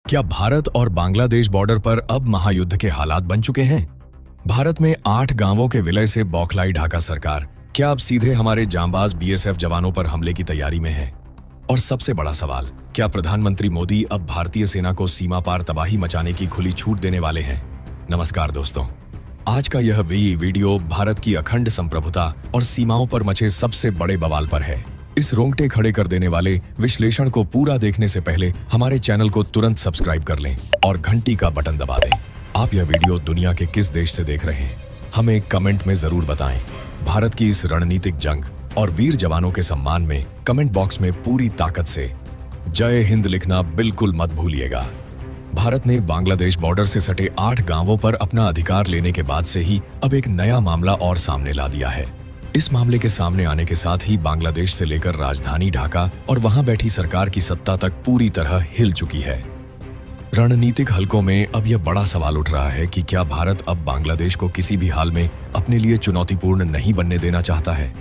क्या भारत और बांग्लादेश बॉर्डर पर अब महायुद्ध के हालात बन चुके हैं? भारत में 8 गांवों के विलय से बौखलाई ढाका सरकार क्या अब सीधे हमारे जांबाज बीएसएफ जवानों पर हमले की तैयारी में है? और सबसे बड़ा सवाल, क्या प्रधानमंत्री मोदी अब भारतीय सेना को सीमा पार तबाही मचाने की खुली छूट देने वाले हैं? नमस्कार दोस्तों, आज का यह वीडियो भारत की अखंड संप्रभुता और सीमाओं पर मचे सबसे बड़े बवाल पर है। इस रोंगटे खड़े कर देने वाले विश्लेषण को पूरा देखने से पहले हमारे चैनल को तुरंत सब्सक्राइब कर लें और घंटी का बटन दबा दें। आप यह वीडियो दुनिया के किस देश से देख रहे हैं, हमें कमेंट में जरूर बताएं। भारत की इस रणनीतिक जंग और वीर जवानों के सम्मान में कमेंट बॉक्स में पूरी ताकत से जय हिंद लिखना बिल्कुल मत भूलिएगा। भारत ने बांग्लादेश बॉर्डर से सटे 8 गांवों पर अपना अधिकार लेने के बाद से ही अब एक नया मामला और सामने ला दिया है। इस मामले के सामने आने के साथ ही बांग्लादेश से लेकर राजधानी ढाका और वहां बैठी सरकार की सत्ता तक पूरी तरह हिल चुकी है। रणनीतिक हलकों में अब यह बड़ा सवाल उठ रहा है कि क्या भारत अब बांग्लादेश को किसी भी हाल में अपने लिए चुनौतीपूर्ण नहीं बनने देना चाहता है।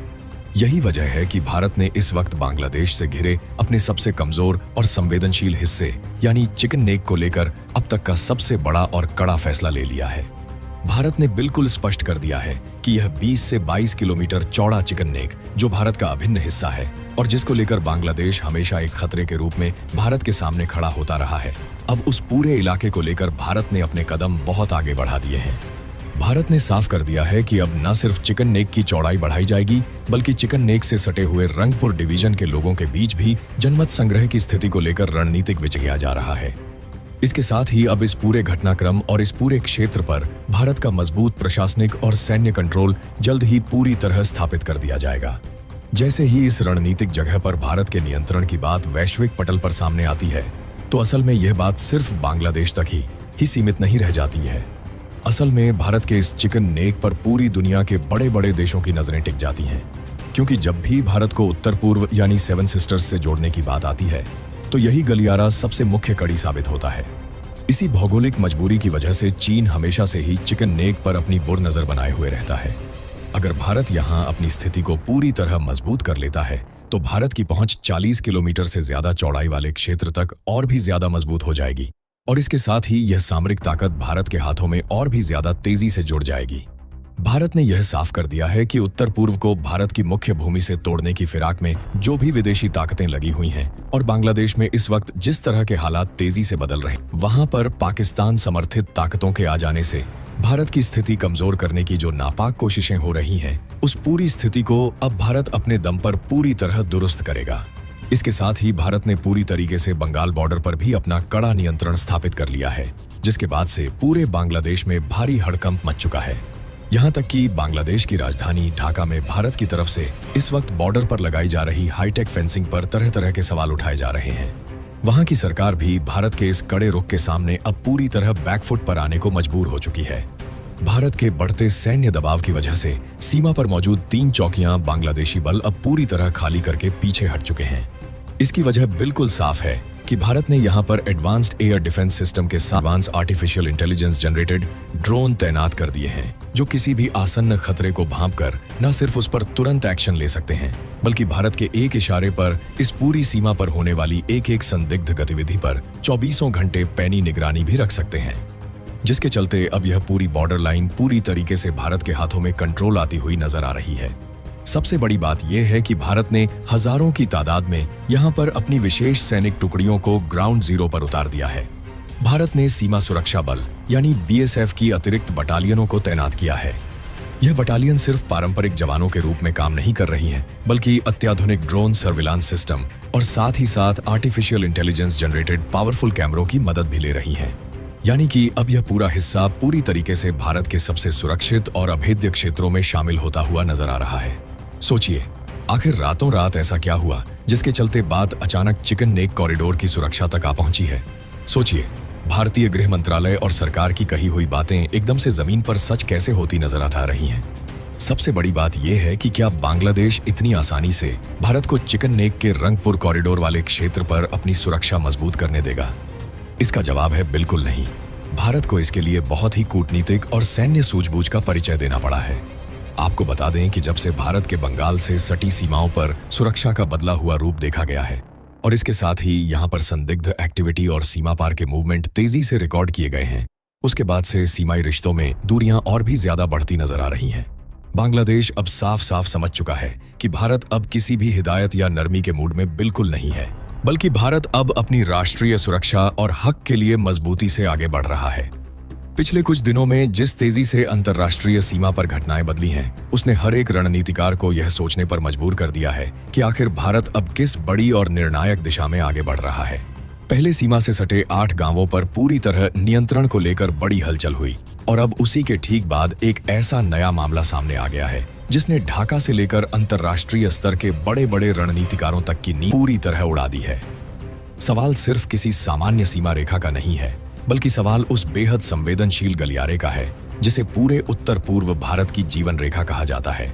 यही वजह है कि भारत ने इस वक्त बांग्लादेश से घिरे अपने सबसे कमजोर और संवेदनशील हिस्से यानी चिकन नेक को लेकर अब तक का सबसे बड़ा और कड़ा फैसला ले लिया है। भारत ने बिल्कुल स्पष्ट कर दिया है कि यह 20 से 22 किलोमीटर चौड़ा चिकन नेक, जो भारत का अभिन्न हिस्सा है और जिसको लेकर बांग्लादेश हमेशा एक खतरे के रूप में भारत के सामने खड़ा होता रहा है, अब उस पूरे इलाके को लेकर भारत ने अपने कदम बहुत आगे बढ़ा दिए हैं। भारत ने साफ कर दिया है कि अब न सिर्फ चिकन नेक की चौड़ाई बढ़ाई जाएगी, बल्कि चिकन नेक से सटे हुए रंगपुर डिवीजन के लोगों के बीच भी जनमत संग्रह की स्थिति को लेकर रणनीतिक विचार किया जा रहा है। इसके साथ ही अब इस पूरे घटनाक्रम और इस पूरे क्षेत्र पर भारत का मजबूत प्रशासनिक और सैन्य कंट्रोल जल्द ही पूरी तरह स्थापित कर दिया जाएगा। जैसे ही इस रणनीतिक जगह पर भारत के नियंत्रण की बात वैश्विक पटल पर सामने आती है, तो असल में यह बात सिर्फ बांग्लादेश तक ही सीमित नहीं रह जाती है। असल में भारत के इस चिकन नेक पर पूरी दुनिया के बड़े बड़े देशों की नजरें टिक जाती हैं, क्योंकि जब भी भारत को उत्तर पूर्व यानी 7 सिस्टर्स से जोड़ने की बात आती है, तो यही गलियारा सबसे मुख्य कड़ी साबित होता है। इसी भौगोलिक मजबूरी की वजह से चीन हमेशा से ही चिकन नेक पर अपनी बुर नजर बनाए हुए रहता है। अगर भारत यहां अपनी स्थिति को पूरी तरह मजबूत कर लेता है, तो भारत की पहुंच 40 किलोमीटर से ज्यादा चौड़ाई वाले क्षेत्र तक और भी ज्यादा मजबूत हो जाएगी और इसके साथ ही यह सामरिक ताकत भारत के हाथों में और भी ज्यादा तेजी से जुड़ जाएगी। भारत ने यह साफ कर दिया है कि उत्तर पूर्व को भारत की मुख्य भूमि से तोड़ने की फिराक में जो भी विदेशी ताकतें लगी हुई हैं और बांग्लादेश में इस वक्त जिस तरह के हालात तेजी से बदल रहे हैं, वहां पर पाकिस्तान समर्थित ताकतों के आ जाने से भारत की स्थिति कमजोर करने की जो नापाक कोशिशें हो रही हैं, उस पूरी स्थिति को अब भारत अपने दम पर पूरी तरह दुरुस्त करेगा। इसके साथ ही भारत ने पूरी तरीके से बंगाल बॉर्डर पर भी अपना कड़ा नियंत्रण स्थापित कर लिया है, जिसके बाद से पूरे बांग्लादेश में भारी हड़कंप मच चुका है। यहाँ तक कि बांग्लादेश की राजधानी ढाका में भारत की तरफ से इस वक्त बॉर्डर पर लगाई जा रही हाईटेक फेंसिंग पर तरह तरह के सवाल उठाए जा रहे हैं। वहाँ की सरकार भी भारत के इस कड़े रुख के सामने अब पूरी तरह बैकफुट पर आने को मजबूर हो चुकी है। भारत के बढ़ते सैन्य दबाव की वजह से सीमा पर मौजूद 3 चौकियां बांग्लादेशी बल अब पूरी तरह खाली करके पीछे हट चुके हैं। इसकी वजह बिल्कुल साफ है कि भारत ने यहां पर एडवांस्ड एयर डिफेंस सिस्टम के साथ advance artificial intelligence generated drone तैनात कर दिए हैं, जो किसी भी आसन्न खतरे को भांपकर न सिर्फ उस पर तुरंत एक्शन ले सकते हैं, बल्कि भारत के एक इशारे पर इस पूरी सीमा पर होने वाली एक संदिग्ध गतिविधि पर 24 घंटे पैनी निगरानी भी रख सकते हैं, जिसके चलते अब यह पूरी बॉर्डर लाइन पूरी तरीके से भारत के हाथों में कंट्रोल आती हुई नजर आ रही है। सबसे बड़ी बात यह है कि भारत ने हजारों की तादाद में यहां पर अपनी विशेष सैनिक टुकड़ियों को ग्राउंड जीरो पर उतार दिया है। भारत ने सीमा सुरक्षा बल यानी बीएसएफ की अतिरिक्त बटालियनों को तैनात किया है। यह बटालियन सिर्फ पारंपरिक जवानों के रूप में काम नहीं कर रही हैं, बल्कि अत्याधुनिक ड्रोन सर्विलांस सिस्टम और साथ ही साथ आर्टिफिशियल इंटेलिजेंस जनरेटेड पावरफुल कैमरों की मदद भी ले रही हैं। यानी कि अब यह पूरा हिस्सा पूरी तरीके से भारत के सबसे सुरक्षित और अभेद्य क्षेत्रों में शामिल होता हुआ नजर आ रहा है। सोचिए, आखिर रातों रात ऐसा क्या हुआ जिसके चलते बात अचानक चिकन नेक कॉरिडोर की सुरक्षा तक आ पहुंची है। सोचिए, भारतीय गृह मंत्रालय और सरकार की कही हुई बातें एकदम से जमीन पर सच कैसे होती नजर आ रही हैं। सबसे बड़ी बात यह है कि क्या बांग्लादेश इतनी आसानी से भारत को चिकन नेक के रंगपुर कॉरिडोर वाले क्षेत्र पर अपनी सुरक्षा मजबूत करने देगा? इसका जवाब है बिल्कुल नहीं। भारत को इसके लिए बहुत ही कूटनीतिक और सैन्य सूझबूझ का परिचय देना पड़ा है। आपको बता दें कि जब से भारत के बंगाल से सटी सीमाओं पर सुरक्षा का बदला हुआ रूप देखा गया है, और इसके साथ ही यहाँ पर संदिग्ध एक्टिविटी और सीमा पार के मूवमेंट तेजी से रिकॉर्ड किए गए हैं। उसके बाद से सीमाई रिश्तों में दूरियां और भी ज्यादा बढ़ती नजर आ रही हैं। बांग्लादेश अब साफ साफ समझ चुका है कि भारत अब किसी भी हिदायत या नरमी के मूड में बिल्कुल नहीं है, बल्कि भारत अब अपनी राष्ट्रीय सुरक्षा और हक के लिए मजबूती से आगे बढ़ रहा है। पिछले कुछ दिनों में जिस तेजी से अंतर्राष्ट्रीय सीमा पर घटनाएं बदली हैं, उसने हर एक रणनीतिकार को यह सोचने पर मजबूर कर दिया है कि आखिर भारत अब किस बड़ी और निर्णायक दिशा में आगे बढ़ रहा है। पहले सीमा से सटे 8 गांवों पर पूरी तरह नियंत्रण को लेकर बड़ी हलचल हुई, और अब उसी के ठीक बाद एक ऐसा नया मामला सामने आ गया है जिसने ढाका से लेकर अंतर्राष्ट्रीय स्तर के बड़े बड़े रणनीतिकारों तक की नींव पूरी तरह उड़ा दी है। सवाल सिर्फ किसी सामान्य सीमा रेखा का नहीं है, बल्कि सवाल उस बेहद संवेदनशील गलियारे का है जिसे पूरे उत्तर पूर्व भारत की जीवन रेखा कहा जाता है।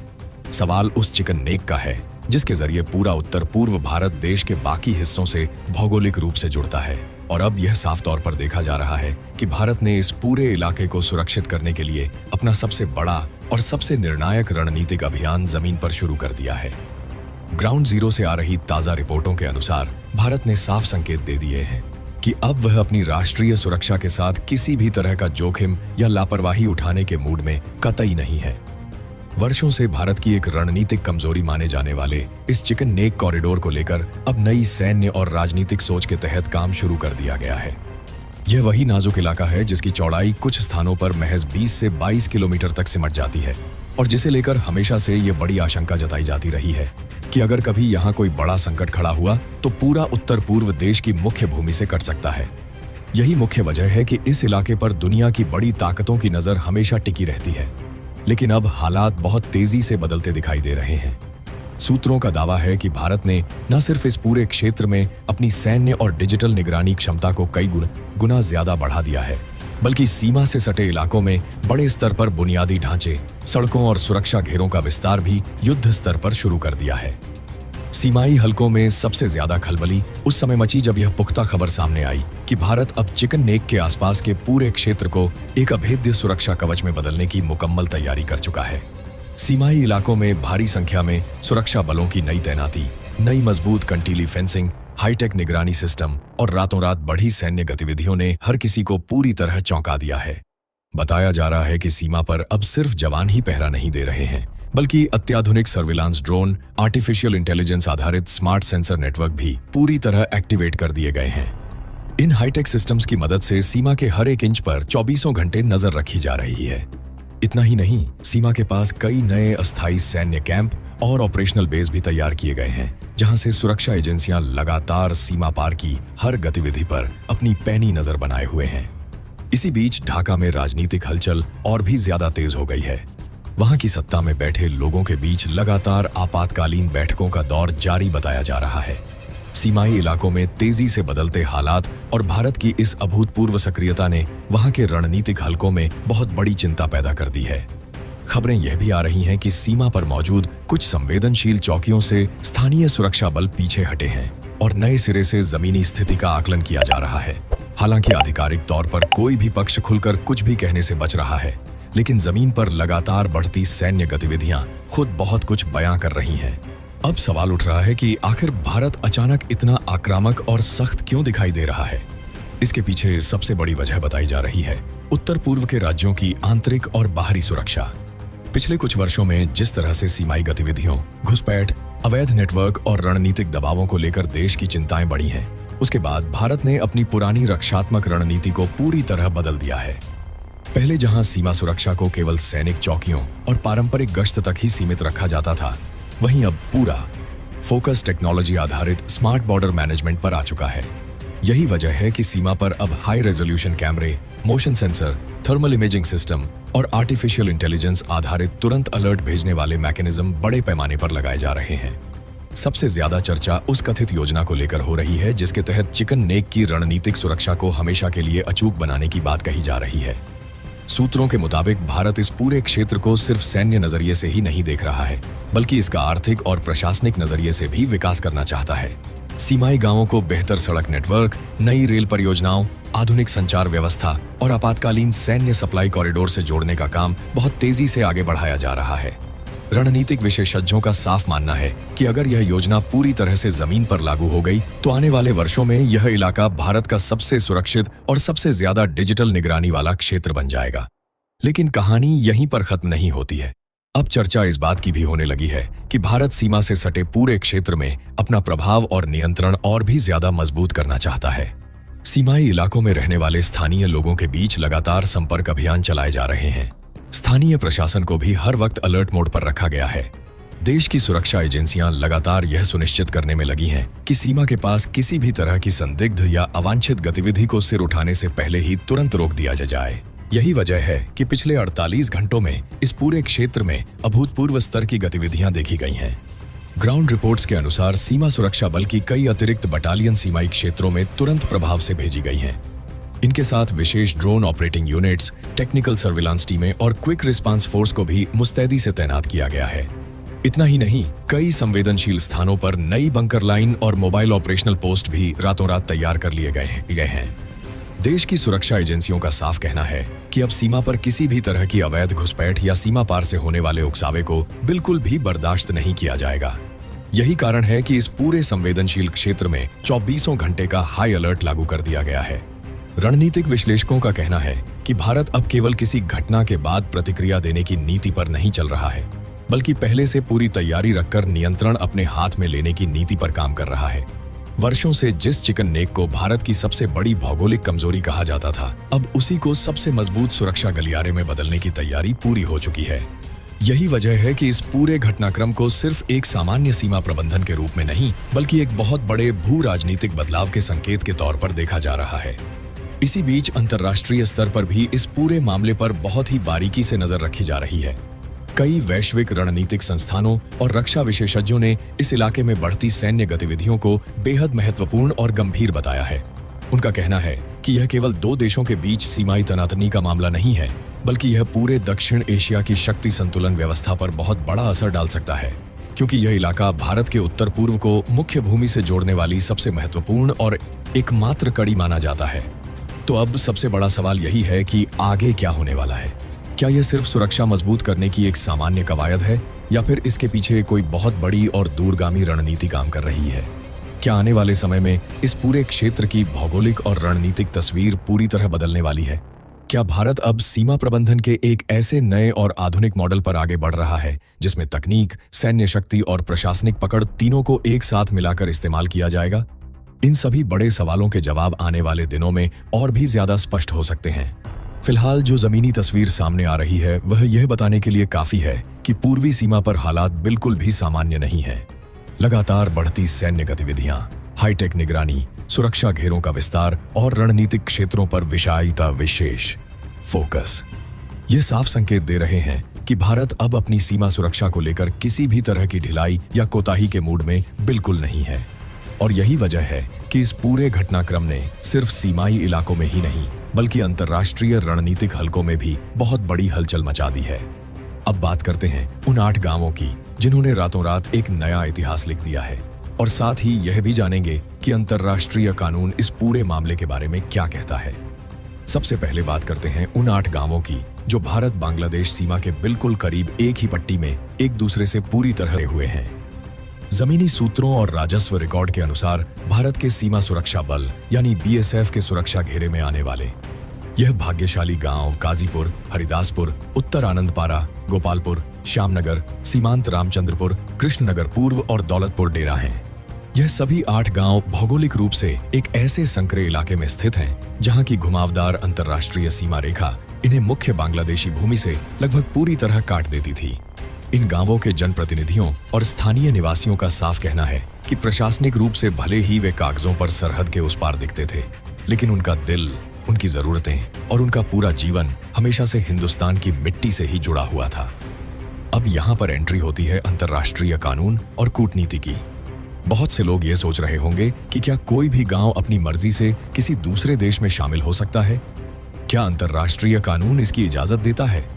सवाल उस चिकन नेक का है जिसके जरिए पूरा उत्तर पूर्व भारत देश के बाकी हिस्सों से भौगोलिक रूप से जुड़ता है। और अब यह साफ तौर पर देखा जा रहा है कि भारत ने इस पूरे इलाके को सुरक्षित करने के लिए अपना सबसे बड़ा और सबसे निर्णायक रणनीतिक अभियान जमीन पर शुरू कर दिया है। ग्राउंड जीरो से आ रही ताजा रिपोर्टों के अनुसार भारत ने साफ संकेत दे दिए हैं कि अब वह अपनी राष्ट्रीय सुरक्षा के साथ किसी भी तरह का जोखिम या लापरवाही उठाने के मूड में कतई नहीं है। वर्षों से भारत की एक रणनीतिक कमजोरी माने जाने वाले इस चिकन नेक कॉरिडोर को लेकर अब नई सैन्य और राजनीतिक सोच के तहत काम शुरू कर दिया गया है। यह वही नाजुक इलाका है जिसकी चौड़ाई कुछ स्थानों पर महज 20 से 22 किलोमीटर तक सिमट जाती है, और जिसे लेकर हमेशा से ये बड़ी आशंका जताई जाती रही है कि अगर कभी यहाँ कोई बड़ा संकट खड़ा हुआ तो पूरा उत्तर पूर्व देश की मुख्य भूमि से कट सकता है। यही मुख्य वजह है कि इस इलाके पर दुनिया की बड़ी ताकतों की नजर हमेशा टिकी रहती है। लेकिन अब हालात बहुत तेजी से बदलते दिखाई दे रहे हैं। सूत्रों का दावा है कि भारत ने न सिर्फ इस पूरे क्षेत्र में अपनी सैन्य और डिजिटल निगरानी क्षमता को कई गुना ज्यादा बढ़ा दिया है, बल्कि सीमा से सटे इलाकों में बड़े स्तर पर बुनियादी ढांचे, सड़कों और सुरक्षा घेरों का विस्तार भी युद्ध स्तर पर शुरू कर दिया है। सीमाई हलकों में सबसे ज्यादा खलबली उस समय मची जब यह पुख्ता खबर सामने आई कि भारत अब चिकन नेक के आसपास के पूरे क्षेत्र को एक अभेद्य सुरक्षा कवच में बदलने की मुकम्मल तैयारी कर चुका है। सीमाई इलाकों में भारी संख्या में सुरक्षा बलों की नई तैनाती, नई मजबूत कंटीली फेंसिंग, हाईटेक निगरानी सिस्टम और रातों रात बढ़ी सैन्य गतिविधियों ने हर किसी को पूरी तरह चौंका दिया है। बताया जा रहा है कि सीमा पर अब सिर्फ जवान ही पहरा नहीं दे रहे हैं, बल्कि अत्याधुनिक सर्विलांस ड्रोन, आर्टिफिशियल इंटेलिजेंस आधारित स्मार्ट सेंसर नेटवर्क भी पूरी तरह एक्टिवेट कर दिए गए हैं। इन हाईटेक सिस्टम्स की मदद से सीमा के हर एक इंच पर 24 घंटे नजर रखी जा रही है। इतना ही नहीं, सीमा के पास कई नए अस्थायी सैन्य कैंप और ऑपरेशनल बेस भी तैयार किए गए हैं, जहां से सुरक्षा एजेंसियां लगातार सीमा पार की हर गतिविधि पर अपनी पैनी नजर बनाए हुए हैं। इसी बीच ढाका में राजनीतिक हलचल और भी ज्यादा तेज हो गई है। वहां की सत्ता में बैठे लोगों के बीच लगातार आपातकालीन बैठकों का दौर जारी बताया जा रहा है। सीमाई इलाकों में तेजी से बदलते हालात और भारत की इस अभूतपूर्व सक्रियता ने वहां के रणनीतिक हलकों में बहुत बड़ी चिंता पैदा कर दी है। खबरें यह भी आ रही हैं कि सीमा पर मौजूद कुछ संवेदनशील चौकियों से स्थानीय सुरक्षा बल पीछे हटे हैं और नए सिरे से जमीनी स्थिति का आकलन किया जा रहा है। हालांकि आधिकारिक तौर पर कोई भी पक्ष खुलकर कुछ भी कहने से बच रहा है, लेकिन जमीन पर लगातार बढ़ती सैन्य गतिविधियां खुद बहुत कुछ बयां कर रही हैं। अब सवाल उठ रहा है कि आखिर भारत अचानक इतना आक्रामक और सख्त क्यों दिखाई दे रहा है। इसके पीछे सबसे बड़ी वजह बताई जा रही है उत्तर पूर्व के राज्यों की आंतरिक और बाहरी सुरक्षा। पिछले कुछ वर्षों में जिस तरह से सीमाई गतिविधियों, घुसपैठ, अवैध नेटवर्क और रणनीतिक दबावों को लेकर देश की चिंताएं बढ़ी हैं, उसके बाद भारत ने अपनी पुरानी रक्षात्मक रणनीति को पूरी तरह बदल दिया है। पहले जहां सीमा सुरक्षा को केवल सैनिक चौकियों और पारंपरिक गश्त तक ही सीमित रखा जाता था, वहीं अब पूरा फोकस टेक्नोलॉजी आधारित स्मार्ट बॉर्डर मैनेजमेंट पर आ चुका है। यही वजह है कि सीमा पर अब हाई रेजोल्यूशन कैमरे, motion sensor, thermal imaging system और आर्टिफिशियल इंटेलिजेंस आधारित तुरंत अलर्ट भेजने वाले मैकेनिज्म बड़े पैमाने पर लगाए जा रहे हैं। सबसे ज्यादा चर्चा उस कथित योजना को लेकर हो रही है जिसके तहत चिकन नेक की रणनीतिक सुरक्षा को हमेशा के लिए अचूक बनाने की बात कही जा रही है। सूत्रों के मुताबिक भारत इस पूरे क्षेत्र को सिर्फ सैन्य नजरिए से ही नहीं देख रहा है, बल्कि इसका आर्थिक और प्रशासनिक नजरिए से भी विकास करना चाहता है। सीमाई गांवों को बेहतर सड़क नेटवर्क, नई रेल परियोजनाओं, आधुनिक संचार व्यवस्था और आपातकालीन सैन्य सप्लाई कॉरिडोर से जोड़ने का काम बहुत तेजी से आगे बढ़ाया जा रहा है। रणनीतिक विशेषज्ञों का साफ मानना है कि अगर यह योजना पूरी तरह से जमीन पर लागू हो गई तो आने वाले वर्षों में यह इलाका भारत का सबसे सुरक्षित और सबसे ज्यादा डिजिटल निगरानी वाला क्षेत्र बन जाएगा। लेकिन कहानी यहीं पर खत्म नहीं होती है। अब चर्चा इस बात की भी होने लगी है कि भारत सीमा से सटे पूरे क्षेत्र में अपना प्रभाव और नियंत्रण और भी ज्यादा मजबूत करना चाहता है। सीमाई इलाकों में रहने वाले स्थानीय लोगों के बीच लगातार संपर्क अभियान चलाए जा रहे हैं। स्थानीय प्रशासन को भी हर वक्त अलर्ट मोड पर रखा गया है। देश की सुरक्षा एजेंसियां लगातार यह सुनिश्चित करने में लगी हैं कि सीमा के पास किसी भी तरह की संदिग्ध या अवांछित गतिविधि को सिर उठाने से पहले ही तुरंत रोक दिया जाए। यही वजह है कि पिछले 48 घंटों में इस पूरे क्षेत्र में अभूतपूर्व स्तर की गतिविधियां देखी गई हैं। ग्राउंड रिपोर्ट्स के अनुसार सीमा सुरक्षा बल की कई अतिरिक्त बटालियन सीमाई क्षेत्रों में तुरंत प्रभाव से भेजी गई हैं। इनके साथ विशेष drone operating units, technical surveillance टीमें और क्विक रिस्पांस फोर्स को भी मुस्तैदी से तैनात किया गया है। इतना ही नहीं, कई संवेदनशील स्थानों पर नई बंकर लाइन और मोबाइल ऑपरेशनल पोस्ट भी रातों रात तैयार कर लिए गए हैं। देश की सुरक्षा एजेंसियों का साफ कहना है कि अब सीमा पर किसी भी तरह की अवैध घुसपैठ या सीमा पार से होने वाले उकसावे को बिल्कुल भी बर्दाश्त नहीं किया जाएगा। यही कारण है कि इस पूरे संवेदनशील क्षेत्र में 24 घंटे का हाई अलर्ट लागू कर दिया गया है। रणनीतिक विश्लेषकों का कहना है कि भारत अब केवल किसी घटना के बाद प्रतिक्रिया देने की नीति पर नहीं चल रहा है, बल्कि पहले से पूरी तैयारी रखकर नियंत्रण अपने हाथ में लेने की नीति पर काम कर रहा है। वर्षों से जिस चिकन नेक को भारत की सबसे बड़ी भौगोलिक कमजोरी कहा जाता था, अब उसी को सबसे मजबूत सुरक्षा गलियारे में बदलने की तैयारी पूरी हो चुकी है। यही वजह है कि इस पूरे घटनाक्रम को सिर्फ एक सामान्य सीमा प्रबंधन के रूप में नहीं, बल्कि एक बहुत बड़े भू राजनीतिक बदलाव के संकेत के तौर पर देखा जा रहा है। इसी बीच अंतर्राष्ट्रीय स्तर पर भी इस पूरे मामले पर बहुत ही बारीकी से नजर रखी जा रही है। कई वैश्विक रणनीतिक संस्थानों और रक्षा विशेषज्ञों ने इस इलाके में बढ़ती सैन्य गतिविधियों को बेहद महत्वपूर्ण और गंभीर बताया है। उनका कहना है कि यह केवल दो देशों के बीच सीमाई तनातनी का मामला नहीं है, बल्कि यह पूरे दक्षिण एशिया की शक्ति संतुलन व्यवस्था पर बहुत बड़ा असर डाल सकता है, क्योंकि यह इलाका भारत के उत्तर पूर्व को मुख्य भूमि से जोड़ने वाली सबसे महत्वपूर्ण और एकमात्र कड़ी माना जाता है। तो अब सबसे बड़ा सवाल यही है कि आगे क्या होने वाला है। क्या यह सिर्फ सुरक्षा मजबूत करने की एक सामान्य कवायद है, या फिर इसके पीछे कोई बहुत बड़ी और दूरगामी रणनीति काम कर रही है? क्या आने वाले समय में इस पूरे क्षेत्र की भौगोलिक और रणनीतिक तस्वीर पूरी तरह बदलने वाली है? क्या भारत अब सीमा प्रबंधन के एक ऐसे नए और आधुनिक मॉडल पर आगे बढ़ रहा है जिसमें तकनीक, सैन्य शक्ति और प्रशासनिक पकड़ तीनों को एक साथ मिलाकर इस्तेमाल किया जाएगा? इन सभी बड़े सवालों के जवाब आने वाले दिनों में और भी ज्यादा स्पष्ट हो सकते हैं। फिलहाल जो जमीनी तस्वीर सामने आ रही है वह यह बताने के लिए काफी है कि पूर्वी सीमा पर हालात बिल्कुल भी सामान्य नहीं है। लगातार बढ़ती सैन्य गतिविधियां, हाईटेक निगरानी, सुरक्षा घेरों का विस्तार और रणनीतिक क्षेत्रों पर विषायता विशेष फोकस ये साफ संकेत दे रहे हैं कि भारत अब अपनी सीमा सुरक्षा को लेकर किसी भी तरह की ढिलाई या कोताही के मूड में बिल्कुल नहीं है। और यही वजह है कि इस पूरे घटनाक्रम ने सिर्फ सीमाई इलाकों में ही नहीं, बल्कि अंतर्राष्ट्रीय रणनीतिक हलकों में भी बहुत बड़ी हलचल मचा दी है। अब बात करते हैं उन 8 गांवों की जिन्होंने रातों रात एक नया इतिहास लिख दिया है, और साथ ही यह भी जानेंगे कि अंतर्राष्ट्रीय कानून इस पूरे मामले के बारे में क्या कहता है। सबसे पहले बात करते हैं उन 8 गांवों की जो भारत बांग्लादेश सीमा के बिल्कुल करीब एक ही पट्टी में एक दूसरे से पूरी तरह हुए हैं। जमीनी सूत्रों और राजस्व रिकॉर्ड के अनुसार भारत के सीमा सुरक्षा बल यानी BSF के सुरक्षा घेरे में आने वाले यह भाग्यशाली गांव काजीपुर, हरिदासपुर, उत्तर आनंदपारा, गोपालपुर, श्यामनगर, सीमांत रामचंद्रपुर, कृष्णनगर पूर्व और दौलतपुर डेरा हैं। यह सभी 8 गांव भौगोलिक रूप से एक ऐसे संकरे इलाके में स्थित हैं जहां की घुमावदार अंतर्राष्ट्रीय सीमा रेखा इन्हें मुख्य बांग्लादेशी भूमि से लगभग पूरी तरह काट देती थी। इन गांवों के जनप्रतिनिधियों और स्थानीय निवासियों का साफ कहना है कि प्रशासनिक रूप से भले ही वे कागजों पर सरहद के उस पार दिखते थे, लेकिन उनका दिल, उनकी जरूरतें और उनका पूरा जीवन हमेशा से हिंदुस्तान की मिट्टी से ही जुड़ा हुआ था। अब यहाँ पर एंट्री होती है अंतर्राष्ट्रीय कानून और कूटनीति की। बहुत से लोग ये सोच रहे होंगे कि क्या कोई भी गांव अपनी मर्जी से किसी दूसरे देश में शामिल हो सकता है? क्या अंतर्राष्ट्रीय कानून इसकी इजाजत देता है?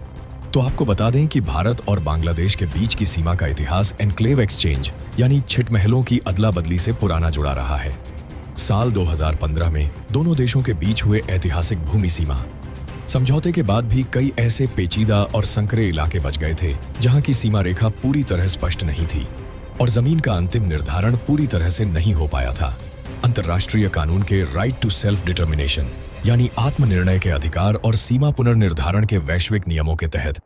तो आपको बता दें कि भारत और बांग्लादेश के बीच की सीमा का इतिहास एनक्लेव एक्सचेंज यानी छिटमहलों की अदला बदली से पुराना जुड़ा रहा है। साल 2015 में दोनों देशों के बीच हुए ऐतिहासिक भूमि सीमा समझौते के बाद भी कई ऐसे पेचीदा और संकरे इलाके बच गए थे जहां की सीमा रेखा पूरी तरह स्पष्ट नहीं थी और जमीन का अंतिम निर्धारण पूरी तरह से नहीं हो पाया था। अंतर्राष्ट्रीय कानून के राइट टू सेल्फ डिटर्मिनेशन यानी आत्मनिर्णय के अधिकार और सीमा पुनर्निर्धारण के वैश्विक नियमों के तहत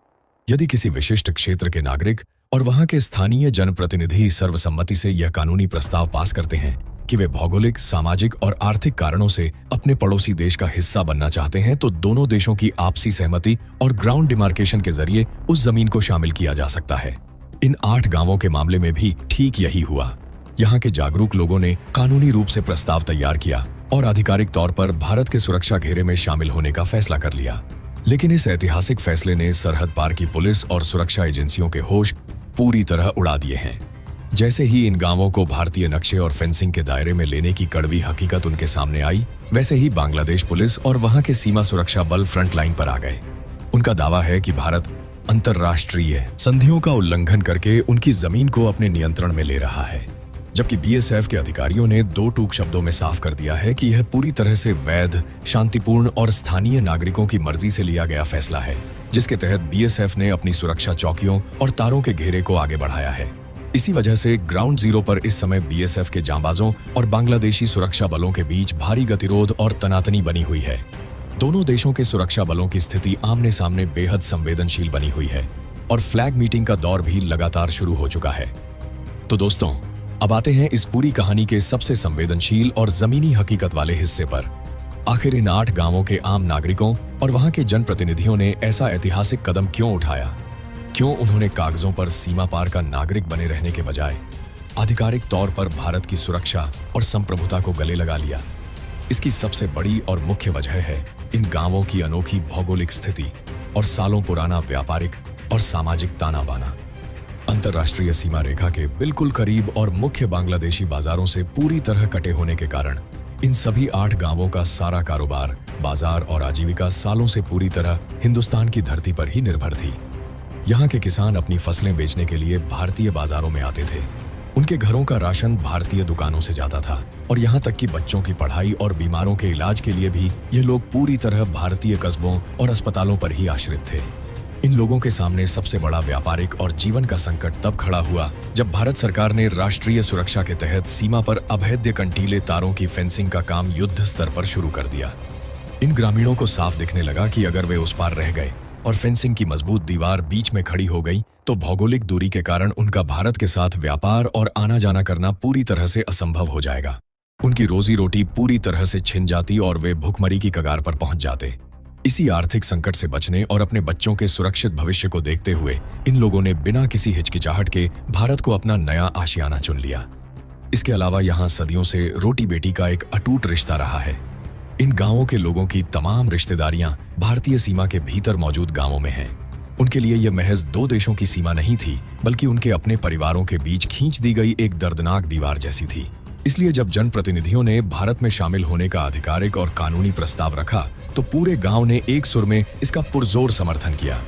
यदि किसी विशिष्ट क्षेत्र के नागरिक और वहां के स्थानीय जनप्रतिनिधि सर्वसम्मति से यह कानूनी प्रस्ताव पास करते हैं कि वे भौगोलिक, सामाजिक और आर्थिक कारणों से अपने पड़ोसी देश का हिस्सा बनना चाहते हैं, तो दोनों देशों की आपसी सहमति और ग्राउंड डिमार्केशन के जरिए उस जमीन को शामिल किया जा सकता है। इन 8 गांवों के मामले में भी ठीक यही हुआ। यहाँ के जागरूक लोगों ने कानूनी रूप से प्रस्ताव तैयार किया और आधिकारिक तौर पर भारत के सुरक्षा घेरे में शामिल होने का फैसला कर लिया। लेकिन इस ऐतिहासिक फैसले ने सरहद पार की पुलिस और सुरक्षा एजेंसियों के होश पूरी तरह उड़ा दिए हैं। जैसे ही इन गांवों को भारतीय नक्शे और फेंसिंग के दायरे में लेने की कड़वी हकीकत उनके सामने आई, वैसे ही बांग्लादेश पुलिस और वहां के सीमा सुरक्षा बल फ्रंट लाइन पर आ गए। उनका दावा है कि भारत अंतर्राष्ट्रीय संधियों का उल्लंघन करके उनकी जमीन को अपने नियंत्रण में ले रहा है, जबकि बीएसएफ के अधिकारियों ने 2 टूक शब्दों में साफ कर दिया है कि यह पूरी तरह से वैध, शांतिपूर्ण और स्थानीय नागरिकों की मर्जी से लिया गया फैसला है, जिसके तहत बीएसएफ ने अपनी सुरक्षा चौकियों और तारों के घेरे को आगे बढ़ाया है। इसी वजह से ग्राउंड जीरो पर इस समय बीएसएफ के जांबाजों और बांग्लादेशी सुरक्षा बलों के बीच भारी गतिरोध और तनातनी बनी हुई है। दोनों देशों के सुरक्षा बलों की स्थिति आमने सामने बेहद संवेदनशील बनी हुई है और फ्लैग मीटिंग का दौर भी लगातार शुरू हो चुका है। तो दोस्तों, अब आते हैं इस पूरी कहानी के सबसे संवेदनशील और जमीनी हकीकत वाले हिस्से पर। आखिर इन 8 गांवों के आम नागरिकों और वहां के जनप्रतिनिधियों ने ऐसा ऐतिहासिक कदम क्यों उठाया? क्यों उन्होंने कागजों पर सीमा पार का नागरिक बने रहने के बजाय आधिकारिक तौर पर भारत की सुरक्षा और संप्रभुता को गले लगा लिया? इसकी सबसे बड़ी और मुख्य वजह है इन गांवों की अनोखी भौगोलिक स्थिति और सालों पुराना व्यापारिक और सामाजिक ताना बाना। अंतर्राष्ट्रीय सीमा रेखा के बिल्कुल करीब और मुख्य बांग्लादेशी बाजारों से पूरी तरह कटे होने के कारण इन सभी 8 गांवों का सारा कारोबार, बाजार और आजीविका सालों से पूरी तरह हिंदुस्तान की धरती पर ही निर्भर थी। यहाँ के किसान अपनी फसलें बेचने के लिए भारतीय बाजारों में आते थे। उनके घरों का राशन भारतीय दुकानों से जाता था और यहाँ तक कि बच्चों की पढ़ाई और बीमारों के इलाज के लिए भी ये लोग पूरी तरह भारतीय कस्बों और अस्पतालों पर ही आश्रित थे। इन लोगों के सामने सबसे बड़ा व्यापारिक और जीवन का संकट तब खड़ा हुआ जब भारत सरकार ने राष्ट्रीय सुरक्षा के तहत सीमा पर अभेद्य कंटीले तारों की फेंसिंग का काम युद्ध स्तर पर शुरू कर दिया। इन ग्रामीणों को साफ दिखने लगा कि अगर वे उस पार रह गए और फेंसिंग की मजबूत दीवार बीच में खड़ी हो गई तो भौगोलिक दूरी के कारण उनका भारत के साथ व्यापार और आना जाना करना पूरी तरह से असंभव हो जाएगा। उनकी रोजी रोटी पूरी तरह से छिन जाती और वे भुखमरी की कगार पर पहुंच जाते। इसी आर्थिक संकट से बचने और अपने बच्चों के सुरक्षित भविष्य को देखते हुए इन लोगों ने बिना किसी हिचकिचाहट के भारत को अपना नया आशियाना चुन लिया। इसके अलावा यहाँ सदियों से रोटी बेटी का एक अटूट रिश्ता रहा है। इन गांवों के लोगों की तमाम रिश्तेदारियां भारतीय सीमा के भीतर मौजूद गांवों में हैं। उनके लिए यह महज 2 देशों की सीमा नहीं थी, बल्कि उनके अपने परिवारों के बीच खींच दी गई एक दर्दनाक दीवार जैसी थी। इसलिए जब जनप्रतिनिधियों ने भारत में शामिल होने का आधिकारिक और कानूनी प्रस्ताव रखा तो पूरे गांव ने एक सुर में इसका पुरजोर समर्थन किया।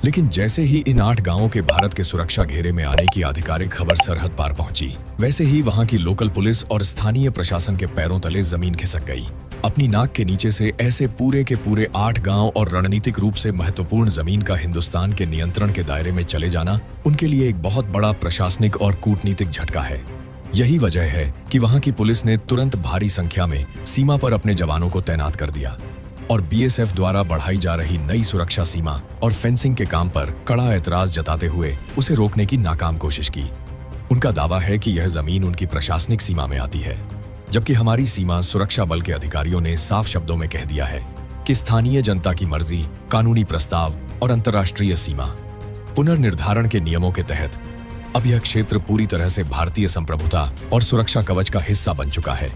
लेकिन जैसे ही इन 8 गांवों के भारत के सुरक्षा घेरे में आने की आधिकारिक खबर सरहद पार पहुंची, वैसे ही वहां की लोकल पुलिस और स्थानीय प्रशासन के पैरों तले जमीन खिसक गई। अपनी नाक के नीचे से ऐसे पूरे के पूरे 8 गांव और रणनीतिक रूप से महत्वपूर्ण जमीन का हिंदुस्तान के नियंत्रण के दायरे में चले जाना उनके लिए एक बहुत बड़ा प्रशासनिक और कूटनीतिक झटका है। यही वजह है कि वहां की पुलिस ने तुरंत भारी संख्या में सीमा पर अपने जवानों को तैनात कर दिया और बीएसएफ द्वारा बढ़ाई जा रही नई सुरक्षा सीमा और फेंसिंग के काम पर कड़ा एतराज जताते हुए उसे रोकने की नाकाम कोशिश की। उनका दावा है कि यह जमीन उनकी प्रशासनिक सीमा में आती है, जबकि हमारी सीमा सुरक्षा बल के अधिकारियों ने साफ शब्दों में कह दिया है कि स्थानीय जनता की मर्जी, कानूनी प्रस्ताव और अंतर्राष्ट्रीय सीमा पुनर्निर्धारण के नियमों के तहत अब यह क्षेत्र पूरी तरह से भारतीय संप्रभुता और सुरक्षा कवच का हिस्सा बन चुका है।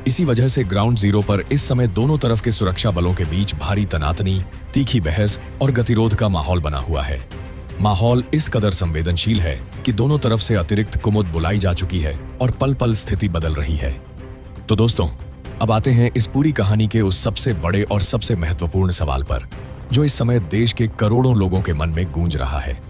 इसी वजह से ग्राउंड जीरो पर इस समय दोनों तरफ के सुरक्षा बलों के बीच भारी तनातनी, तीखी बहस और गतिरोध का माहौल बना हुआ है। माहौल इस कदर संवेदनशील है कि दोनों तरफ से अतिरिक्त कुमुद बुलाई जा चुकी है और पल पल स्थिति बदल रही है। तो दोस्तों, अब आते हैं इस पूरी कहानी के उस सबसे बड़े और सबसे महत्वपूर्ण सवाल पर, जो इस समय देश के करोड़ों लोगों के मन में गूंज रहा है।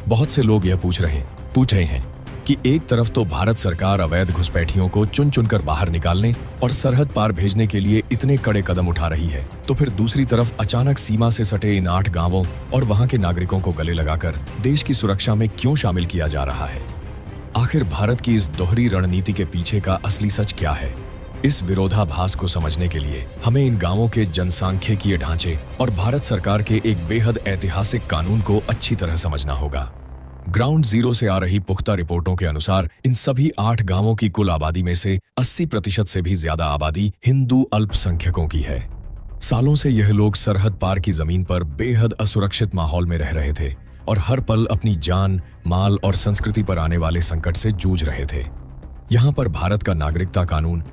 बहुत से लोग यह पूछ रहे हैं कि एक तरफ तो भारत सरकार अवैध घुसपैठियों को चुन चुनकर बाहर निकालने और सरहद पार भेजने के लिए इतने कड़े कदम उठा रही है, तो फिर दूसरी तरफ अचानक सीमा से सटे इन 8 गांवों और वहां के नागरिकों को गले लगाकर देश की सुरक्षा में क्यों शामिल किया जा रहा है? आखिर भारत की इस दोहरी रणनीति के पीछे का असली सच क्या है? इस विरोधाभास को समझने के लिए हमें इन गांवों के जनसांख्यिकीय ढांचे और भारत सरकार के एक बेहद ऐतिहासिक कानून को अच्छी तरह समझना होगा। ग्राउंड जीरो से आ रही पुख्ता रिपोर्टों के अनुसार इन सभी 8 गांवों की कुल आबादी में से 80% से भी ज्यादा आबादी हिंदू अल्पसंख्यकों की है। सालों से यह लोग सरहद पार की जमीन पर बेहद असुरक्षित माहौल में रह रहे थे और हर पल अपनी जान, माल और संस्कृति पर आने वाले संकट से जूझ रहे थे। यहाँ पर भारत का नागरिकता कानून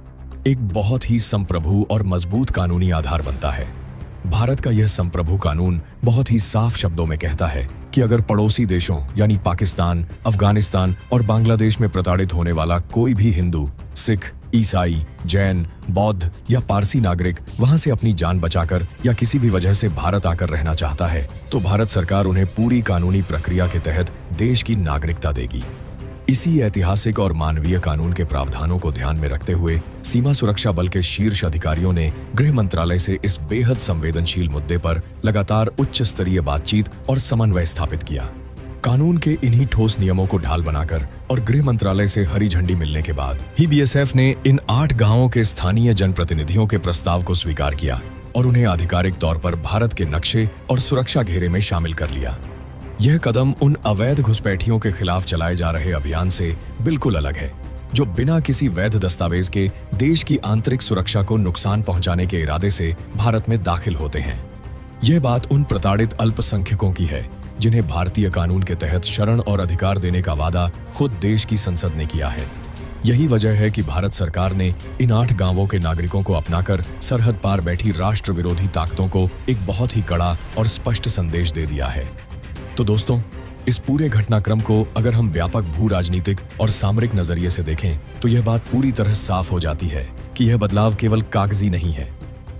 एक बहुत ही संप्रभु और मजबूत कानूनी आधार बनता है। भारत का यह संप्रभु कानून बहुत ही साफ शब्दों में कहता है कि अगर पड़ोसी देशों यानी पाकिस्तान, अफगानिस्तान और बांग्लादेश में प्रताड़ित होने वाला कोई भी हिंदू, सिख, ईसाई, जैन, बौद्ध या पारसी नागरिक वहां से अपनी जान बचाकर या किसी भी वजह से भारत आकर रहना चाहता है, तो भारत सरकार उन्हें पूरी कानूनी प्रक्रिया के तहत देश की नागरिकता देगी। इसी ऐतिहासिक और मानवीय कानून के प्रावधानों को ध्यान में रखते हुए सीमा सुरक्षा बल के शीर्ष अधिकारियों ने गृह मंत्रालय से इस बेहद संवेदनशील मुद्दे पर लगातार उच्च स्तरीय बातचीत और समन्वय स्थापित किया। कानून के इन्हीं ठोस नियमों को ढाल बनाकर और गृह मंत्रालय से हरी झंडी मिलने के बाद ही बीएसएफ ने इन 8 गांवों के स्थानीय जनप्रतिनिधियों के प्रस्ताव को स्वीकार किया और उन्हें आधिकारिक तौर पर भारत के नक्शे और सुरक्षा घेरे में शामिल कर लिया। यह कदम उन अवैध घुसपैठियों के खिलाफ चलाए जा रहे अभियान से बिल्कुल अलग है, जो बिना किसी वैध दस्तावेज के देश की आंतरिक सुरक्षा को नुकसान पहुंचाने के इरादे से भारत में दाखिल होते हैं। यह बात उन प्रताड़ित अल्पसंख्यकों की है जिन्हें भारतीय कानून के तहत शरण और अधिकार देने का वादा खुद देश की संसद ने किया है। यही वजह है कि भारत सरकार ने इन 8 गांवों के नागरिकों को अपनाकर सरहद पार बैठी राष्ट्र विरोधी ताकतों को एक बहुत ही कड़ा और स्पष्ट संदेश दे दिया है। तो दोस्तों, इस पूरे घटनाक्रम को अगर हम व्यापक भू राजनीतिक और सामरिक नजरिए से देखें तो यह बात पूरी तरह साफ हो जाती है कि यह बदलाव केवल कागजी नहीं है।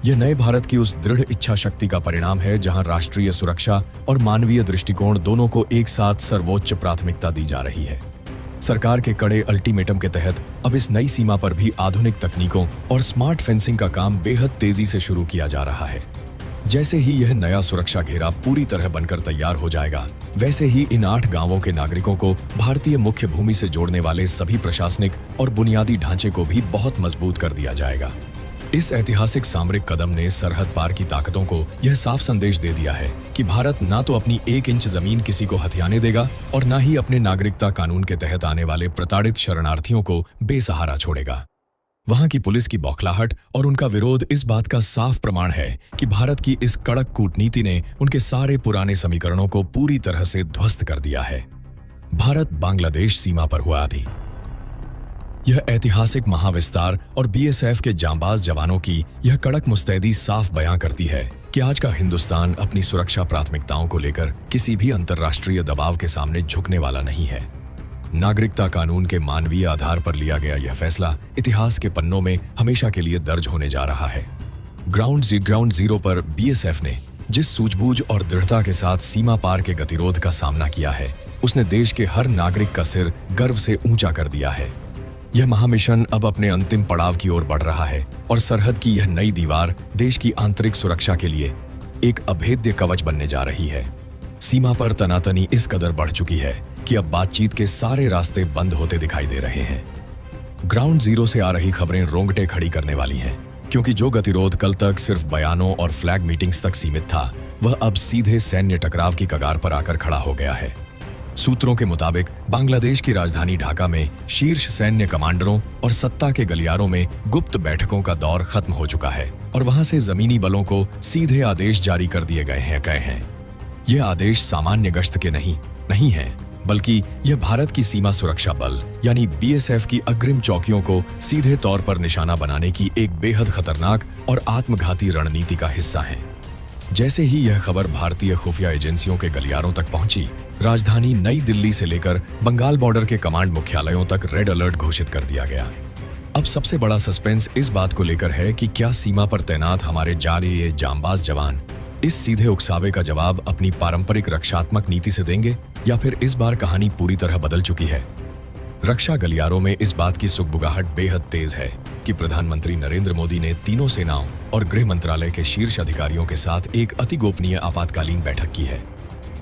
यह नए भारत की उस दृढ़ इच्छा शक्ति का परिणाम है जहां राष्ट्रीय सुरक्षा और मानवीय दृष्टिकोण दोनों को एक साथ सर्वोच्च प्राथमिकता दी जा रही है। सरकार के कड़े अल्टीमेटम के तहत अब इस नई सीमा पर भी आधुनिक तकनीकों और स्मार्ट फेंसिंग का काम बेहद तेजी से शुरू किया जा रहा है। जैसे ही यह नया सुरक्षा घेरा पूरी तरह बनकर तैयार हो जाएगा, वैसे ही इन 8 गांवों के नागरिकों को भारतीय मुख्य भूमि से जोड़ने वाले सभी प्रशासनिक और बुनियादी ढांचे को भी बहुत मजबूत कर दिया जाएगा। इस ऐतिहासिक सामरिक कदम ने सरहद पार की ताकतों को यह साफ संदेश दे दिया है कि भारत ना तो अपनी 1 इंच जमीन किसी को हथियाने देगा और ना ही अपने नागरिकता कानून के तहत आने वाले प्रताड़ित शरणार्थियों को बेसहारा छोड़ेगा। वहां की पुलिस की बौखलाहट और उनका विरोध इस बात का साफ प्रमाण है कि भारत की इस कड़क कूटनीति ने उनके सारे पुराने समीकरणों को पूरी तरह से ध्वस्त कर दिया है। भारत बांग्लादेश सीमा पर हुआ अभी यह ऐतिहासिक महाविस्तार और बीएसएफ के जांबाज जवानों की यह कड़क मुस्तैदी साफ बयां करती है कि आज का हिंदुस्तान अपनी सुरक्षा प्राथमिकताओं को लेकर किसी भी अंतर्राष्ट्रीय दबाव के सामने झुकने वाला नहीं है। नागरिकता कानून के मानवीय आधार पर लिया गया यह फैसला इतिहास के पन्नों में हमेशा के लिए दर्ज होने जा रहा है। ग्राउंड जीरो पर बीएसएफ ने जिस सूझबूझ और दृढ़ता के साथ सीमा पार के गतिरोध का सामना किया है, उसने देश के हर नागरिक का सिर गर्व से ऊंचा कर दिया है। यह महामिशन अब अपने अंतिम पड़ाव की ओर बढ़ रहा है और सरहद की यह नई दीवार देश की आंतरिक सुरक्षा के लिए एक अभेद्य कवच बनने जा रही है। सीमा पर तनातनी इस कदर बढ़ चुकी है कि अब बातचीत के सारे रास्ते बंद होते दिखाई दे रहे हैं। ग्राउंड जीरो से आ रही खबरें रोंगटे खड़ी करने वाली हैं, क्योंकि जो गतिरोध कल तक सिर्फ बयानों और फ्लैग मीटिंग्स तक सीमित था, वह अब सीधे सैन्य टकराव की कगार पर आकर खड़ा हो गया है। सूत्रों के मुताबिक बांग्लादेश की राजधानी ढाका में शीर्ष सैन्य कमांडरों और सत्ता के गलियारों में गुप्त बैठकों का दौर खत्म हो चुका है और वहां से जमीनी बलों को सीधे आदेश जारी कर दिए गए हैं। यह आदेश सामान्य गश्त के नहीं है, बल्कि यह भारत की सीमा सुरक्षा बल यानी बीएसएफ की अग्रिम चौकियों को सीधे तौर पर निशाना बनाने की एक बेहद खतरनाक और आत्मघाती रणनीति का हिस्सा है। जैसे ही यह खबर भारतीय खुफिया एजेंसियों के गलियारों तक पहुंची, राजधानी नई दिल्ली से लेकर बंगाल बॉर्डर के कमांड मुख्यालयों तक रेड अलर्ट घोषित कर दिया गया। अब सबसे बड़ा सस्पेंस इस बात को लेकर है कि क्या सीमा पर तैनात हमारे जारी जांबाज जवान इस सीधे उकसावे का जवाब अपनी पारंपरिक रक्षात्मक नीति से देंगे या फिर इस बार कहानी पूरी तरह बदल चुकी है। रक्षा गलियारों में इस बात की सुगबुगाहट बेहद तेज है कि प्रधानमंत्री नरेंद्र मोदी ने तीनों सेनाओं और गृह मंत्रालय के शीर्ष अधिकारियों के साथ एक अति गोपनीय आपातकालीन बैठक की है।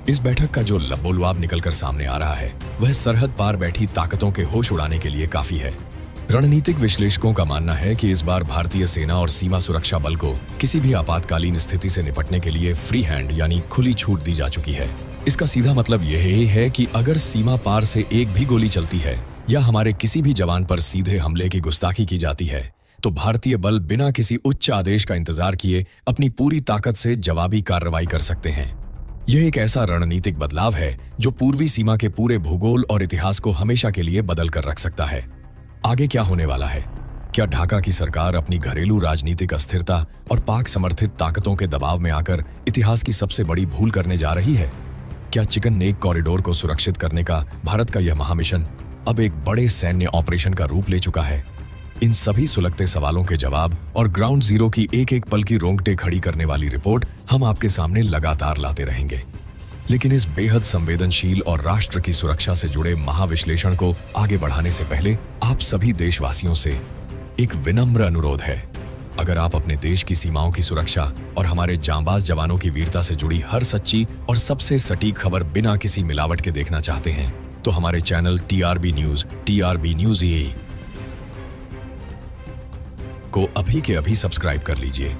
इस बैठक का जो लबोलवाब निकलकर सामने आ रहा है वह सरहद पार बैठी ताकतों के होश उड़ाने के लिए काफी है। रणनीतिक विश्लेषकों का मानना है कि इस बार भारतीय सेना और सीमा सुरक्षा बल को किसी भी आपातकालीन स्थिति से निपटने के लिए फ्री हैंड यानी खुली छूट दी जा चुकी है। इसका सीधा मतलब यह है कि अगर सीमा पार से एक भी गोली चलती है या हमारे किसी भी जवान पर सीधे हमले की गुस्ताखी की जाती है तो भारतीय बल बिना किसी उच्च आदेश का इंतजार किए अपनी पूरी ताकत से जवाबी कार्रवाई कर सकते हैं। यह एक ऐसा रणनीतिक बदलाव है जो पूर्वी सीमा के पूरे भूगोल और इतिहास को हमेशा के लिए बदल कर रख सकता है। आगे क्या होने वाला है? क्या ढाका की सरकार अपनी घरेलू राजनीतिक अस्थिरता और पाक समर्थित ताकतों के दबाव में आकर इतिहास की सबसे बड़ी भूल करने जा रही है? क्या चिकन नेक कॉरिडोर को सुरक्षित करने का भारत का यह महामिशन अब एक बड़े सैन्य ऑपरेशन का रूप ले चुका है? इन सभी सुलगते सवालों के जवाब और ग्राउंड जीरो की एक एक पल की रोंगटे खड़ी करने वाली रिपोर्ट हम आपके सामने लगातार लाते रहेंगे। लेकिन इस बेहद संवेदनशील और राष्ट्र की सुरक्षा से जुड़े महाविश्लेषण को आगे बढ़ाने से पहले आप सभी देशवासियों से एक विनम्र अनुरोध है। अगर आप अपने देश की सीमाओं की सुरक्षा और हमारे जांबाज जवानों की वीरता से जुड़ी हर सच्ची और सबसे सटीक खबर बिना किसी मिलावट के देखना चाहते हैं तो हमारे चैनल टीआरबी न्यूज EE को अभी के अभी सब्सक्राइब कर लीजिए।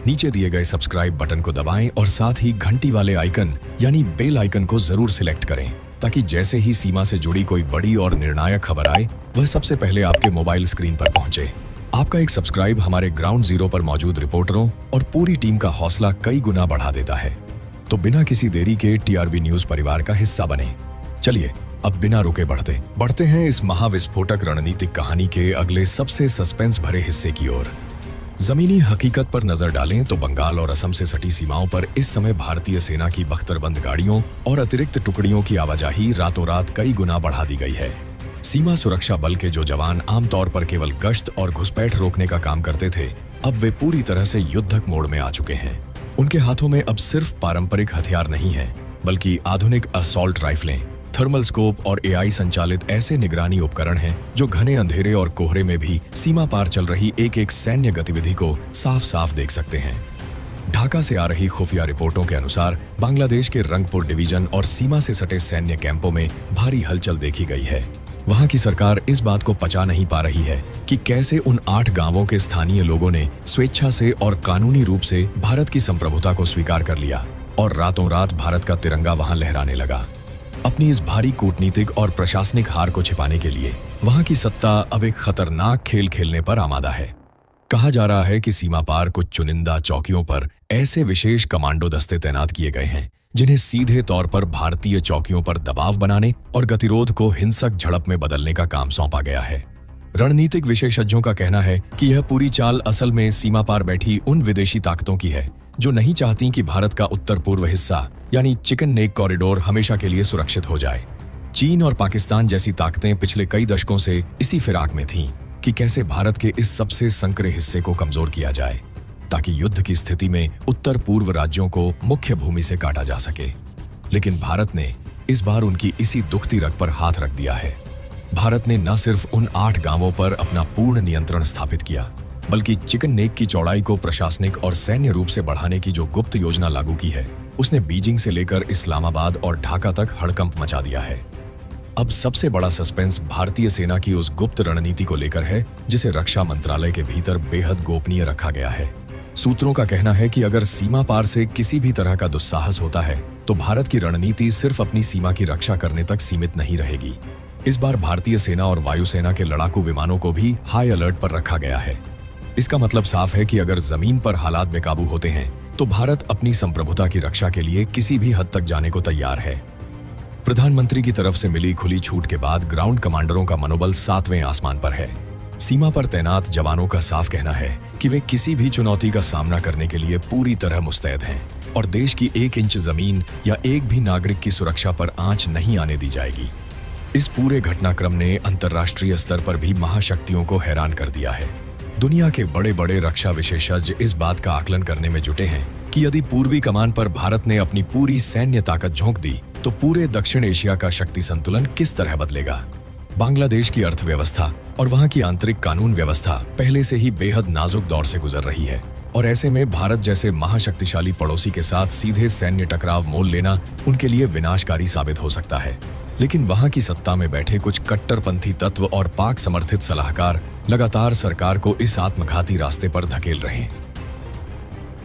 नीचे दिए गए सब्सक्राइब बटन को दबाएं और साथ ही घंटी वाले आइकन यानी बेल आइकन को जरूर सिलेक्ट करें ताकि जैसे ही सीमा से जुड़ी कोई बड़ी और निर्णायक खबर आए वह सबसे पहले आपके मोबाइल स्क्रीन पर पहुंचे। आपका एक सब्सक्राइब हमारे ग्राउंड जीरो पर मौजूद रिपोर्टरों और पूरी टीम का हौसला कई गुना बढ़ा देता है। तो बिना किसी देरी के टीआरबी न्यूज परिवार का हिस्सा बने। चलिए अब बिना रुके बढ़ते हैं इस महाविस्फोटक रणनीतिक कहानी के अगले सबसे सस्पेंस भरे हिस्से की ओर। जमीनी हकीकत पर नजर डालें तो बंगाल और असम से सटी सीमाओं पर इस समय भारतीय सेना की बख्तरबंद गाड़ियों और अतिरिक्त टुकड़ियों की आवाजाही रातों रात कई गुना बढ़ा दी गई है। सीमा सुरक्षा बल के जो जवान आमतौर पर केवल गश्त और घुसपैठ रोकने का काम करते थे अब वे पूरी तरह से युद्धक मोड में आ चुके हैं। उनके हाथों में अब सिर्फ पारंपरिक हथियार नहीं है बल्कि आधुनिक असॉल्ट राइफलें, थर्मल स्कोप और AI संचालित ऐसे निगरानी उपकरण हैं जो घने अंधेरे और कोहरे में भी सीमा पार चल रही एक एक सैन्य गतिविधि को साफ साफ देख सकते हैं। ढाका से आ रही खुफिया रिपोर्टों के अनुसार बांग्लादेश के रंगपुर डिवीजन और सीमा से सटे सैन्य कैंपों में भारी हलचल देखी गई है। वहां की सरकार इस बात को पचा नहीं पा रही है कि कैसे उन 8 गांवों के स्थानीय लोगों ने स्वेच्छा से और कानूनी रूप से भारत की संप्रभुता को स्वीकार कर लिया और रातों रात भारत का तिरंगा वहां लहराने लगा। अपनी इस भारी कूटनीतिक और प्रशासनिक हार को छिपाने के लिए वहां की सत्ता अब एक खतरनाक खेल खेलने पर आमादा है। कहा जा रहा है कि सीमा पार कुछ चुनिंदा चौकियों पर ऐसे विशेष कमांडो दस्ते तैनात किए गए हैं जिन्हें सीधे तौर पर भारतीय चौकियों पर दबाव बनाने और गतिरोध को हिंसक झड़प में बदलने का काम सौंपा गया है। रणनीतिक विशेषज्ञों का कहना है कि यह पूरी चाल असल में सीमा पार बैठी उन विदेशी ताकतों की है जो नहीं चाहती कि भारत का उत्तर पूर्व हिस्सा यानी चिकन नेक कॉरिडोर हमेशा के लिए सुरक्षित हो जाए। चीन और पाकिस्तान जैसी ताकतें पिछले कई दशकों से इसी फिराक में थीं कि कैसे भारत के इस सबसे संकरे हिस्से को कमजोर किया जाए ताकि युद्ध की स्थिति में उत्तर पूर्व राज्यों को मुख्य भूमि से काटा जा सके। लेकिन भारत ने इस बार उनकी इसी दुखती रग पर हाथ रख दिया है। भारत ने न सिर्फ उन 8 गांवों पर अपना पूर्ण नियंत्रण स्थापित किया बल्कि चिकन नेक की चौड़ाई को प्रशासनिक और सैन्य रूप से बढ़ाने की जो गुप्त योजना लागू की है उसने बीजिंग से लेकर इस्लामाबाद और ढाका तक हड़कंप मचा दिया है। अब सबसे बड़ा सस्पेंस भारतीय सेना की उस गुप्त रणनीति को लेकर है जिसे रक्षा मंत्रालय के भीतर बेहद गोपनीय रखा गया है। सूत्रों का कहना है कि अगर सीमा पार से किसी भी तरह का दुस्साहस होता है तो भारत की रणनीति सिर्फ अपनी सीमा की रक्षा करने तक सीमित नहीं रहेगी। इस बार भारतीय सेना और वायुसेना के लड़ाकू विमानों को भी हाई अलर्ट पर रखा गया है। इसका मतलब साफ है कि अगर जमीन पर हालात बेकाबू होते हैं तो भारत अपनी संप्रभुता की रक्षा के लिए किसी भी हद तक जाने को तैयार है। प्रधानमंत्री की तरफ से मिली खुली छूट के बाद ग्राउंड कमांडरों का मनोबल 7वें आसमान पर है। सीमा पर तैनात जवानों का साफ कहना है कि वे किसी भी चुनौती का सामना करने के लिए पूरी तरह मुस्तैद हैं और देश की 1 इंच जमीन या एक भी नागरिक की सुरक्षा पर आंच नहीं आने दी जाएगी। इस पूरे घटनाक्रम ने अंतर्राष्ट्रीय स्तर पर भी महाशक्तियों को हैरान कर दिया है। दुनिया के बड़े बड़े रक्षा विशेषज्ञ इस बात का आकलन करने में जुटे हैं कि यदि पूर्वी कमान पर भारत ने अपनी पूरी सैन्य ताकत झोंक दी तो पूरे दक्षिण एशिया का शक्ति संतुलन किस तरह बदलेगा। बांग्लादेश की अर्थव्यवस्था और वहां की आंतरिक कानून व्यवस्था पहले से ही बेहद नाजुक दौर से गुजर रही है और ऐसे में भारत जैसे महाशक्तिशाली पड़ोसी के साथ सीधे सैन्य टकराव मोल लेना उनके लिए विनाशकारी साबित हो सकता है। लेकिन वहां की सत्ता में बैठे कुछ कट्टरपंथी तत्व और पाक समर्थित सलाहकार लगातार सरकार को इस आत्मघाती रास्ते पर धकेल रहे हैं।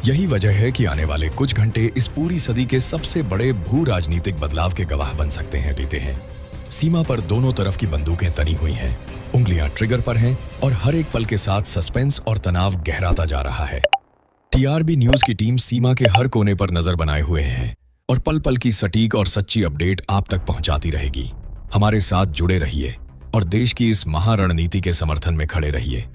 यही वजह है कि आने वाले कुछ घंटे इस पूरी सदी के सबसे बड़े भू राजनीतिक बदलाव के गवाह बन सकते हैं लेते हैं। सीमा पर दोनों तरफ की बंदूकें तनी हुई हैं, उंगलियां ट्रिगर पर हैं और हर एक पल के साथ सस्पेंस और तनाव गहराता जा रहा है। टीआरबी न्यूज की टीम सीमा के हर कोने पर नजर बनाए हुए हैं और पल पल की सटीक और सच्ची अपडेट आप तक पहुंचाती रहेगी। हमारे साथ जुड़े रहिए और देश की इस महारणनीति के समर्थन में खड़े रहिए।